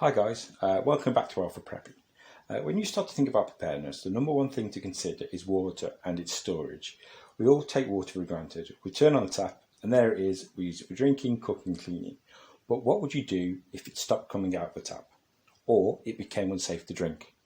Hi guys, welcome back to Alpha Prepping. When you start to think about preparedness, the number one thing to consider is water and its storage. We all take water for granted. We turn on the tap and there it is, we use it for drinking, cooking, cleaning. But what would you do if it stopped coming out of the tap? Or it became unsafe to drink?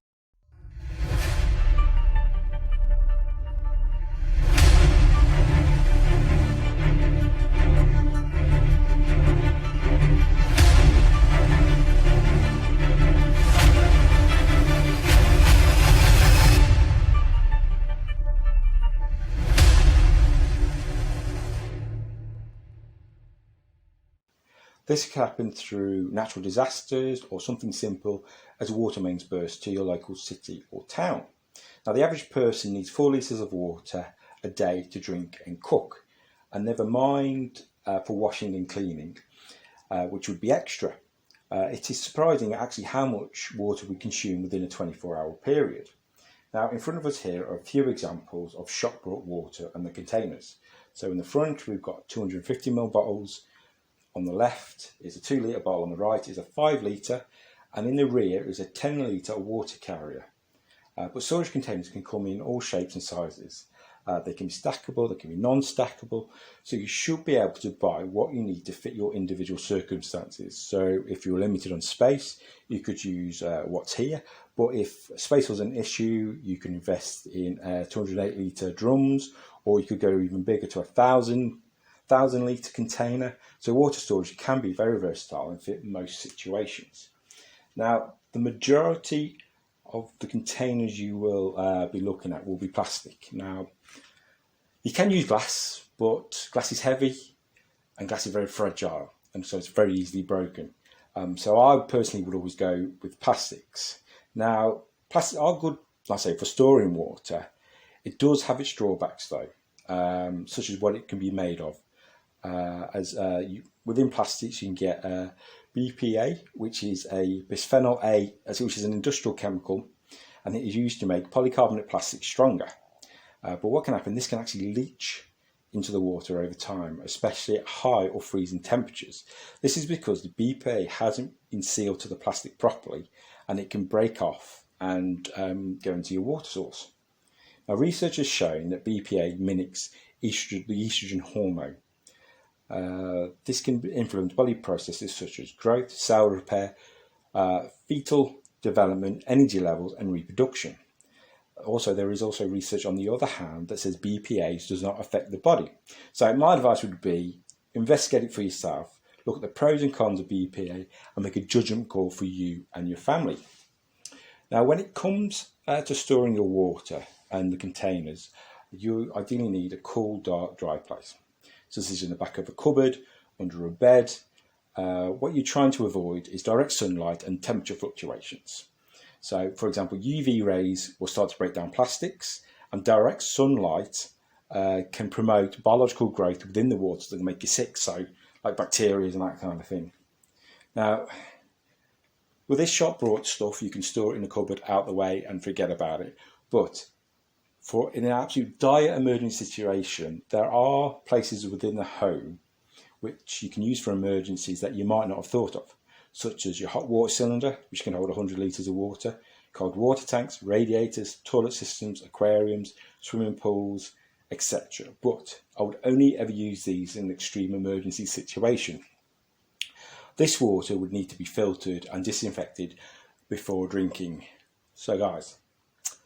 This can happen through natural disasters or something simple as water mains burst to your local city or town. Now, the average person needs 4 litres of water a day to drink and cook, and never mind for washing and cleaning, which would be extra. It is surprising actually how much water we consume within a 24-hour period. Now, in front of us here are a few examples of shop brought water and the containers. So in the front, we've got 250ml bottles. On the left is a 2 litre bottle, on the right is a 5 litre, and in the rear is a 10 litre water carrier. But storage containers can come in all shapes and sizes. They can be stackable, they can be non-stackable, so you should be able to buy what you need to fit your individual circumstances. So if you're limited on space, you could use what's here, but if space was an issue, you can invest in 208 litre drums, or you could go even bigger to 1,000 litre container. So water storage can be very versatile and fit most situations. Now, the majority of the containers you will be looking at will be plastic. Now, you can use glass, but glass is heavy and glass is very fragile, and so it's very easily broken. So I personally would always go with plastics. Now, plastics are good, like I say, for storing water. It does have its drawbacks though, such as what it can be made of. Within plastics, you can get BPA, which is a bisphenol A, which is an industrial chemical, and it is used to make polycarbonate plastic stronger. But what can happen? This can actually leach into the water over time, especially at high or freezing temperatures. This is because the BPA hasn't been sealed to the plastic properly, and it can break off and go into your water source. Now, research has shown that BPA mimics the estrogen hormone. This can influence body processes such as growth, cell repair, fetal development, energy levels and reproduction. Also, there is also research on the other hand that says BPA does not affect the body. So my advice would be investigate it for yourself, look at the pros and cons of BPA and make a judgment call for you and your family. Now, when it comes to storing your water and the containers, you ideally need a cool, dark, dry place. So this is in the back of a cupboard, under a bed. What you're trying to avoid is direct sunlight and temperature fluctuations. So, for example, UV rays will start to break down plastics, and direct sunlight can promote biological growth within the water that can make you sick, so like bacteria and that kind of thing. Now, with this shop brought stuff, you can store it in a cupboard out the way and forget about it. But in an absolute dire emergency situation, there are places within the home which you can use for emergencies that you might not have thought of, such as your hot water cylinder, which can hold 100 litres of water, cold water tanks, radiators, toilet systems, aquariums, swimming pools, etc. But I would only ever use these in an extreme emergency situation. This water would need to be filtered and disinfected before drinking. So guys,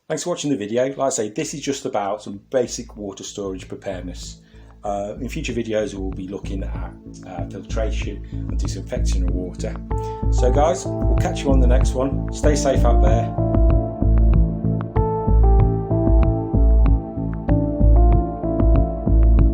thanks for watching the video. Like I say, this is just about some basic water storage preparedness. In future videos, we'll be looking at filtration and disinfecting of water. So guys, we'll catch you on the next one. Stay safe out there.